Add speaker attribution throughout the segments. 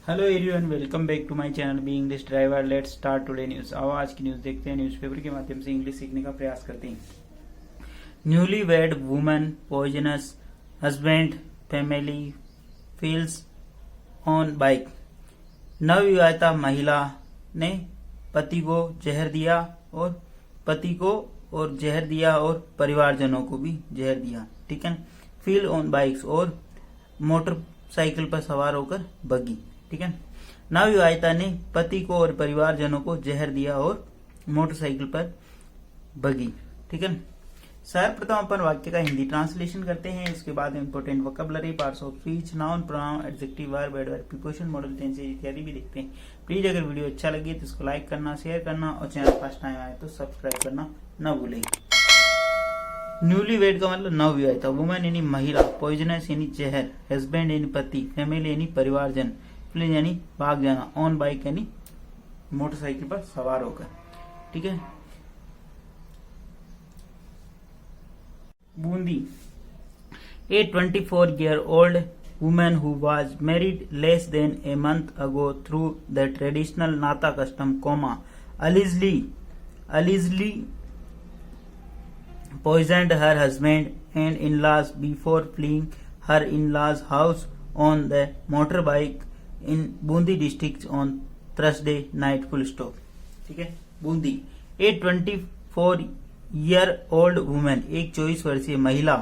Speaker 1: Hello everyone, welcome back to my channel B English driver. Let's start today news. आओ आज की news देखते हैं। न्यूज़पेपर के माध्यम से इंग्लिश सीखने का प्रयास करते हैं। Newly wed woman poisonous husband family feels on bike. नवविवाहिता महिला ने पति को जहर दिया और परिवारजनों को भी जहर दिया। ठीक है। फील ऑन बाइक्स और मोटरसाइकिल पर सवार होकर भगी। ठीक है। नवविवाहिता ने पति को और परिवारजनों को जहर दिया और मोटरसाइकिल पर भगी। ठीक है। सर्वप्रथम अपन वाक्य का हिंदी ट्रांसलेशन करते हैं। इसके बाद important vocabulary, parts of speech, noun, pronoun, adjective, verb, adverb, preposition, model tenses इत्यादि भी देखते हैं। प्लीज अगर वीडियो अच्छा लगे तो इसको लाइक करना, शेयर करना और चैनल फर्स्ट टाइम आए तो सब्सक्राइब करना न भूलें। न्यूली वेड का मतलब नवविवाहिता, वुमन यानी महिला, पॉइजनस यानी जहर, हस्बैंड यानी पति, फैमिली यानी परिवारजन, फ्ली यानी भाग जाना, ऑन बाइक यानी मोटरसाइकिल पर सवार होकर। ठीक है। Bundi. A 24-year-old woman who was married less than a month ago through the traditional Nata custom, allegedly poisoned her husband and in-laws before fleeing her in-laws' house on the motorbike in Bundi district on Thursday night. Full stop. ठीक है। Bundi. A 24-year-old woman, एक 24 वर्षीय महिला,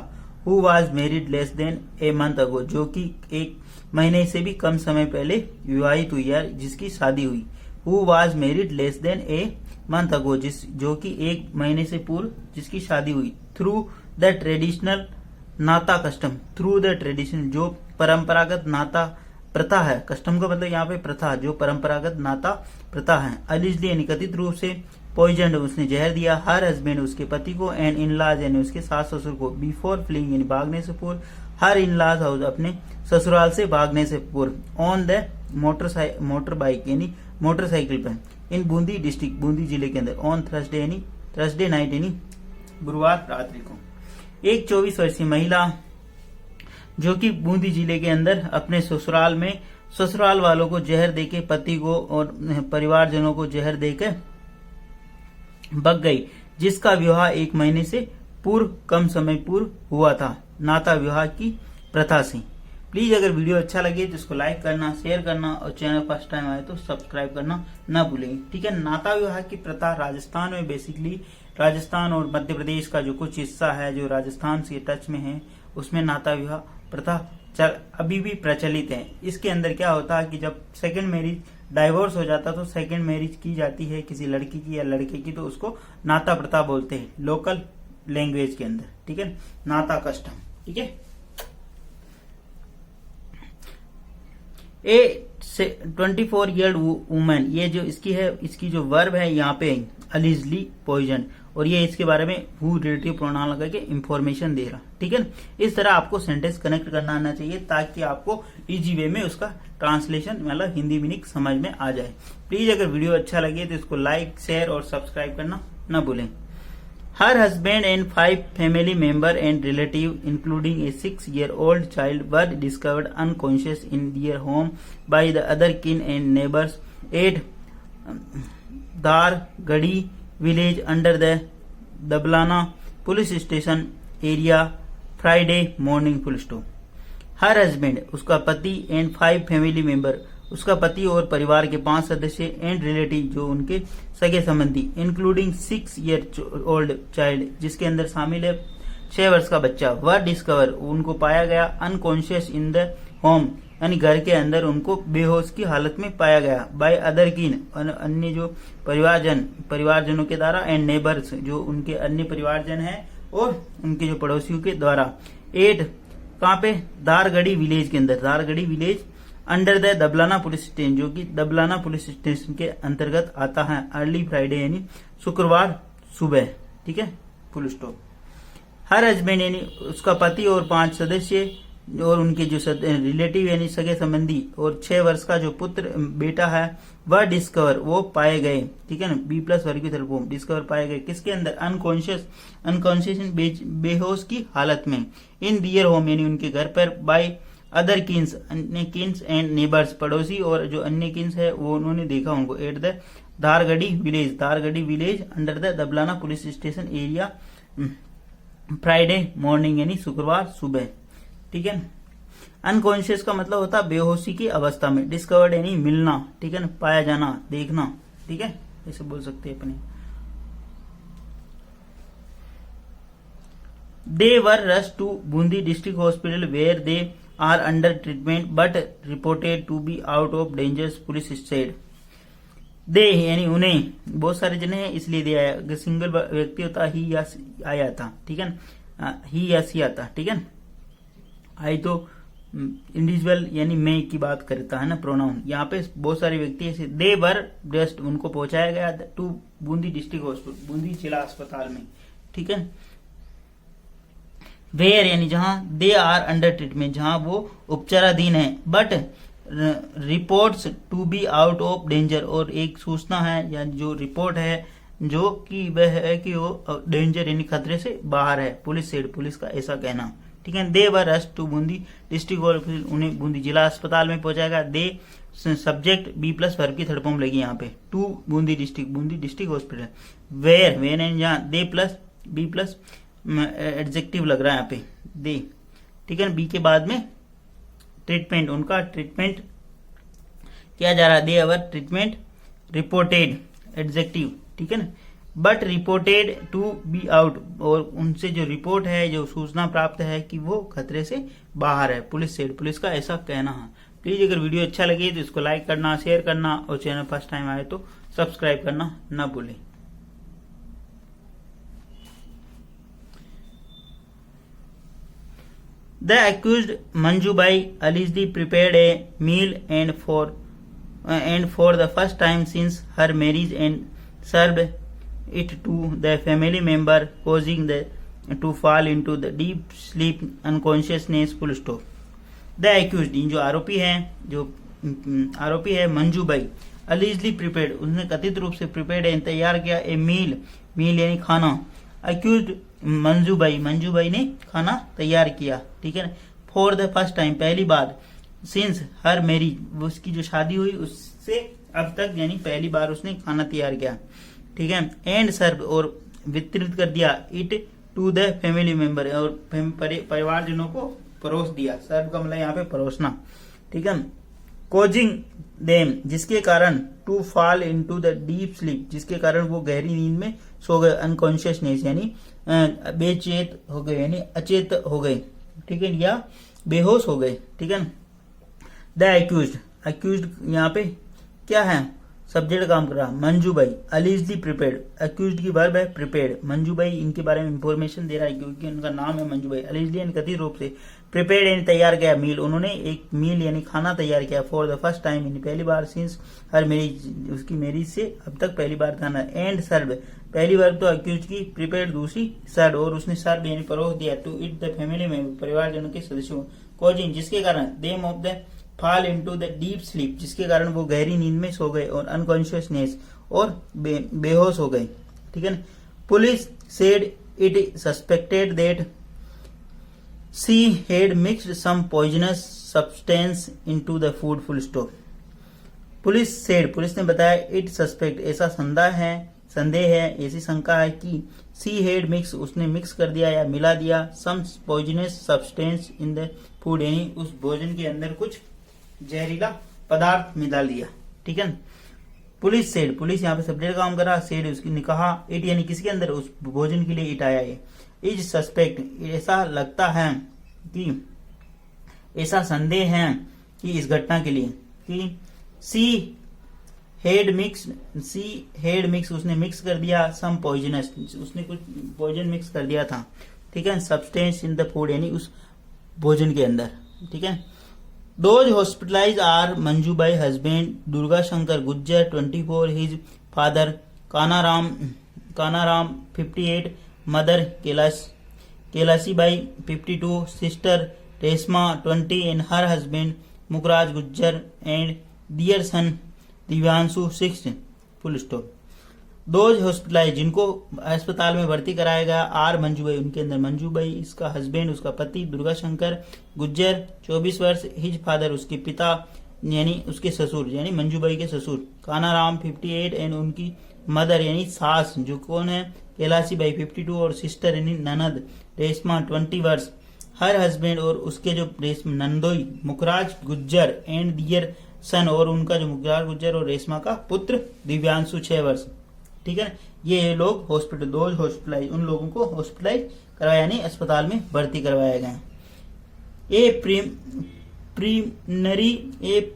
Speaker 1: who was married less than a month ago, जो कि एक महीने से भी कम समय पहले विवाहित हुई है, जिसकी शादी हुई। Who was married less than a month ago, जो कि एक महीने से पूर्व जिसकी शादी हुई। Through the traditional नाता कस्टम, थ्रू द ट्रेडिशनल, जो परंपरागत नाता प्रथा है। कस्टम का मतलब यहाँ पे प्रथा, जो परंपरागत नाता प्रथा है। अलिजली यानी कथित रूप से, पॉइजन उसने जहर दिया, हर हस्बैंड उसके पति को, एंड इन लॉज यानी उसके सास ससुर को, बिफोर फ्लीइंग यानी भागने से पूर्व, हर इन लॉज हाउस अपने ससुराल से भागने से पूर्व, ऑन द मोटर बाइक यानी मोटरसाइकिल पर, इन बूंदी डिस्ट्रिक्ट बूंदी जिले के अंदर, ऑन थर्सडे यानी थर्सडे नाइट यानी गुरुवार रात्रि को। एक 24 वर्षीय महिला जो कि बूंदी जिले के अंदर अपने ससुराल में ससुराल वालों को जहर देके, पति को और परिवारजनों को जहर देकर भग गई, जिसका विवाह एक महीने से पूर्व कम समय पूर्व हुआ था, नाता विवाह की प्रथा से। प्लीज अगर वीडियो अच्छा लगे तो इसको लाइक करना, शेयर करना और चैनल फर्स्ट टाइम आए तो सब्सक्राइब करना न भूलें। ठीक है। नाता विवाह की प्रथा राजस्थान में, बेसिकली राजस्थान और मध्य प्रदेश का जो कुछ हिस्सा है जो राजस्थान से टच में है, उसमें नाता विवाह प्रथा अभी भी प्रचलित है। इसके अंदर क्या होता है कि जब सेकंड मैरिज डाइवोर्स हो जाता तो सेकंड मैरिज की जाती है किसी लड़की की या लड़के की, तो उसको नाता प्रथा बोलते हैं लोकल लैंग्वेज के अंदर। ठीक है। नाता कस्टम। ठीक है। ए 24-year-old वुमन, ये जो इसकी है, इसकी जो वर्ब है यहाँ पे अलिजली पॉइजन, और ये इसके बारे में हु रिलेटिव प्रोनाउन लगा के इंफॉर्मेशन दे रहा। ठीक है। इस तरह आपको सेंटेंस कनेक्ट करना आना चाहिए ताकि आपको इजी वे में उसका ट्रांसलेशन मतलब हिंदी मीनिंग समझ में आ जाए। प्लीज अगर वीडियो अच्छा लगे तो इसको लाइक, शेयर और सब्सक्राइब करना न भूलें। Her husband and 5 family members and relatives, including a 6-year-old child, were discovered unconscious in their home by the other kin and neighbors at Dargadi village under the Dablana police station area Friday morning. Full stop. Her husband, उसका पति, and 5 family members, उसका पति और परिवार के 5 सदस्य, and relative जो उनके सगे संबंधी, इंक्लूडिंग 6-year-old चाइल्ड जिसके अंदर शामिल है 6 वर्ष का बच्चा, वह डिस्कवर उनको पाया गया, अनकॉन्शियस इन द होम यानी घर के अंदर उनको बेहोश की हालत में पाया गया, बाय अदर कीन अन्य जो परिवारजनों के द्वारा, एंड नेबर्स जो उनके अन्य परिवारजन हैं और उनके जो पड़ोसियों के द्वारा, एट कहाँ पे, दारगढ़ी विलेज के अंदर, Dargarhi village under the Dablana police station, जो कि दबलाना पुलिस स्टेशन के अंतर्गत आता है, अर्ली फ्राइडे यानी शुक्रवार सुबह। ठीक है। Full stop. हर हस्बैंड यानी उसका पति और 5 सदस्य और उनके जो रिलेटिव यानी सगे संबंधी और 6 वर्ष का जो पुत्र बेटा है, वह डिस्कवर वो पाए गए। ठीक है ना। बी प्लस वर्ग की तरफ डिस्कवर पाए गए किसके अंदर, अनकॉन्शियस बेहोश की हालत में, इन दियर होम यानी उनके घर पर, बाय अदर किन्स, अन्य किन्स एंड नेबर्स, पड़ोसी और जो अन्य किन्स है वो उन्होंने देखा उनको, at the Dhargarhi village under the Dablana police station area Friday morning, यानी शुक्रवार सुबह। ठीक है। अनकॉन्शियस का मतलब होता है बेहोशी की अवस्था में। डिस्कवर्ड यानी मिलना, ठीक है ना, पाया जाना, देखना, ठीक है, ऐसे बोल सकते हैं अपने। They were rush to Bundi district hospital where they are under treatment but reported to be out of dangers, police said. They यानी उन्हें, बहुत सारे जने हैं इसलिए दे आया, अगर सिंगल व्यक्ति होता ही या आया था, ठीक है ना, ही या सी आता, ठीक है। आई तो इंडिविजुअल यानी मैं की बात करता है ना, प्रोनाउन। यहाँ पे बहुत सारे व्यक्ति ऐसे, दे वर जस्ट उनको पहुंचाया गया to Bundi district hospital, Bundi जिला अस्पताल में, ठीक है। वेयर यानी जहां, दे आर अंडर ट्रीटमेंट जहां वो उपचाराधीन है, but reports to be out of danger, और एक सूचना है या जो रिपोर्ट है जो कि वह है कि वो डेंजर यानी खतरे से बाहर है, पुलिस सेड, पुलिस का ऐसा कहना, ठीक है। They were rush to Bundi district hospital, उन्हें बूंदी जिला अस्पताल में पहुंचाएगा। They subject be plus verb की थर्ड फॉर्म लगी यहाँ पे, to Bundi district hospital. Where and जहाँ they plus be plus adjective लग रहा है यहाँ पे, दे, ठीक है। बी के बाद में ट्रीटमेंट, उनका ट्रीटमेंट किया जा रहा है। They our treatment reported adjective, ठीक है ना। But reported to be out, और उनसे जो रिपोर्ट है, जो सूचना प्राप्त है कि वो खतरे से बाहर है, पुलिस सेड, पुलिस का ऐसा कहना है। प्लीज अगर वीडियो अच्छा लगे तो इसको लाइक करना, शेयर करना, और चैनल फर्स्ट टाइम आए तो सब्सक्राइब करना ना भूलें। The accused Manjubai allegedly prepared a meal and for the first time since her marriage and served it to the family member, causing them to fall into the deep sleep unconsciousness. Full stop. The accused जो आरोपी है Manjubai, allegedly prepared उसने कथित रूप से prepared है तैयार किया, a meal यानी खाना, accused मंजूबाई ने खाना तैयार किया, ठीक है ना। फॉर द फर्स्ट टाइम पहली बार, सिंस हर मैरिज उसकी जो शादी हुई उससे अब तक यानी पहली बार उसने खाना तैयार किया, ठीक है। एंड सर्व और वितरित कर दिया, it to the family member और परिवारजनों को परोस दिया। सर्व का मतलब यहाँ पे परोसना, ठीक है। कोजिंग देम जिसके कारण, to fall into the deep sleep जिसके कारण वो गहरी नींद में सो गए, अनकॉन्शियसनेस यानी बेचेत हो गए यानी अचेत हो गए, ठीक है, या बेहोश हो गए, ठीक है। द अक्यूज्ड यहाँ पे क्या है, सब्जेक्ट काम कर रहा, मंजूबाई अलीजली प्रिपेयर्ड, अक्यूज्ड की वर्ब है प्रिपेयर्ड, मंजूबाई इनके बारे में इंफॉर्मेशन दे रहा है क्योंकि उनका नाम है मंजूबाई। अलीजली यानी कथित रूप से, प्रिपेयर्ड यानी तैयार किया, मील उन्होंने एक मील यानी खाना तैयार किया, फॉर द फर्स्ट टाइम यानी पहली बार, सिंस हर मैरिज उसकी मैरिज से अब तक पहली बार खाना, एंड सर्व पहली वर्ब तो अक्यूज की, प्रिपेयर्ड दूसरी सर्व और उसने सर्व यानी परोस दिया, टू इट द फैमिली में परिवारजनों के सदस्यों, कॉजिंग जिसके कारण, them of the fall into the deep sleep जिसके कारण वो गहरी नींद में सो गए, और अनकॉन्शियसनेस और बेहोश हो गए, ठीक है ना। Police said it suspected that she had mixed some poisonous substance into the food, full stop. Police ने बताया, इट सस्पेक्ट ऐसा संदेह है, ऐसी शंका है कि सी हैड मिक्स उसने मिक्स कर दिया या मिला दिया, some poisonous substance in the food यानी उस भोजन के अंदर कुछ जहरीला पदार्थ मिला लिया, ठीक है। पुलिस यहाँ पे सब्जेक्ट काम कर रहा, सेड उसकी ने कहा, इट यानी किसके अंदर, उस भोजन के लिए इट आया है। इज सस्पेक्ट ऐसा लगता है कि, ऐसा संदेह है कि इस घटना के लिए कि सी हेड मिक्स उसने मिक्स कर दिया, सम पॉइजनस उसने कुछ पॉइजन मिक्स कर दिया था, ठीक है, सब्सटेंस इन द फूड यानी उस भोजन के अंदर, ठीक है। Those hospitalized are Manjubai husband Durga Shankar Gujjar 24, his father Kanaram 58, mother Kelasi Bai 52, sister Resma 20 and her husband Mukraj Gujjar and dear son Divyanshu 6, full stop. Those hospitalise जिनको अस्पताल में भर्ती कराया गया आर मंजूबाई, उनके अंदर मंजूबाई, इसका हस्बैंड उसका पति दुर्गा शंकर गुज्जर 24 वर्ष, हिज फादर उसके पिता यानी उसके ससुर यानी मंजूबाई के ससुर कानाराम 58 एंड उनकी मदर यानी सास जो कौन है कैलाशी बाई 52 और सिस्टर यानी ननद रेशमा 20 वर्ष, हर हस्बैंड और उसके जो नंदोई मुखराज गुज्जर एंड दियर सन और उनका जो मुखराज गुज्जर और रेशमा का पुत्र दिव्यांशु 6 वर्ष। ठीक है, ये लोग हॉस्पिटल दोज हॉस्पिटलाइज उन लोगों को हॉस्पिटलाइज करवाया यानी अस्पताल में भर्ती करवाया गया।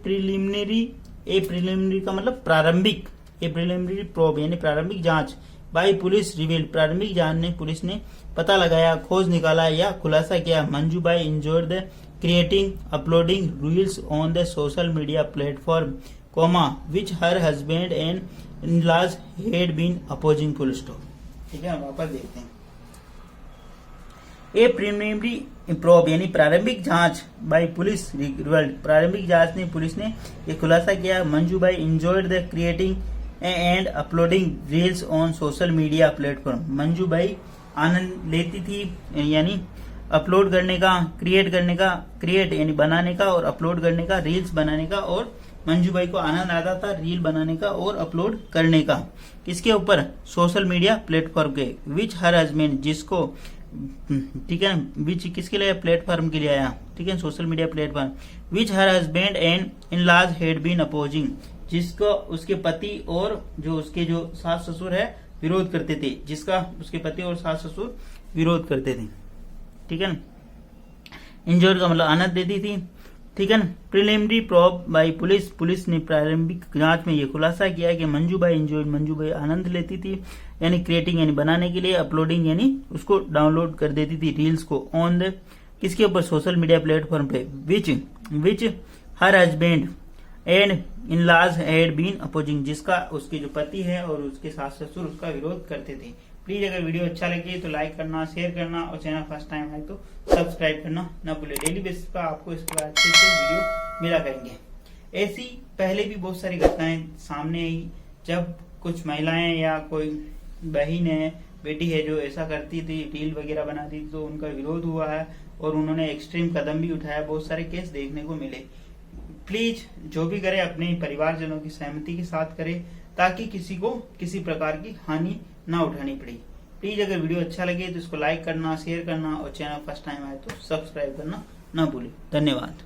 Speaker 1: प्रिलिमिनरी का मतलब प्रारंभिक, प्रिलिमिनरी प्रोब यानी प्रारंभिक जांच बाई पुलिस रिवील, प्रारंभिक जांच ने पुलिस ने पता लगाया, खोज निकाला या खुलासा किया Manjubai enjoyed the creating uploading reels on the social media platform comma which her husband and in-laws had been opposing full stop. ठीक है, वापस देखते हैं। ए प्रिलिमिनरी प्रोब यानी प्रारंभिक जांच बाय पुलिस रिवर्ल्ड, प्रारंभिक जांच ने पुलिस ने ये खुलासा किया Manjubai enjoyed the creating and uploading reels on social media platform, Manjubai आनंद लेती थी यानी अपलोड करने का, क्रिएट यानी बनाने का और अपलोड करने का, रील्स बनाने का, और मंजूबाई को आनंद आता था रील बनाने का और अपलोड करने का। किसके ऊपर? सोशल मीडिया प्लेटफॉर्म के। विच हर हस्बैंड जिसको, ठीक है, विच किसके लिए? प्लेटफॉर्म के लिए आया। ठीक है, social media platform. Which her husband and in laws had been opposing, जिसको उसके पति और जो उसके जो सास ससुर है विरोध करते थे, जिसका उसके पति और सास ससुर विरोध करते थे। ठीक है, इंजोर का मतलब आनंद देती थी। ठीक है, preliminary probe by police, police ने प्रारंभिक जांच में यह खुलासा किया कि मंजूबाई इंजॉयड, मंजूबाई आनंद लेती थी यानी क्रिएटिंग यानी बनाने के लिए, अपलोडिंग यानी उसको डाउनलोड कर देती थी रील्स को, ऑन द किसके ऊपर? सोशल मीडिया प्लेटफॉर्म पे। Which her husband and in laws had been opposing, जिसका उसके जो पति है और उसके सास ससुर उसका विरोध करते थे। प्लीज अगर वीडियो अच्छा लगे तो लाइक करना, शेयर करना और चैनल फर्स्ट टाइम है तो सब्सक्राइब करना न भूले। डेली बेसिस पर आपको इस पर अच्छे से वीडियो मिला करेंगे। ऐसी पहले भी बहुत सारी घटनाएं सामने आई जब कुछ महिलाएं या कोई बहन है, बेटी है जो ऐसा करती थी, रील वगैरह बनाती थी, तो उनका विरोध हुआ है और उन्होंने एक्सट्रीम कदम भी उठाया। बहुत सारे केस देखने को मिले। प्लीज जो भी करे अपने परिवारजनों की सहमति के साथ करे ताकि किसी को किसी प्रकार की हानि ना उठानी पड़े। प्लीज अगर वीडियो अच्छा लगे तो इसको लाइक करना, शेयर करना और चैनल फर्स्ट टाइम आए तो सब्सक्राइब करना ना भूलें। धन्यवाद।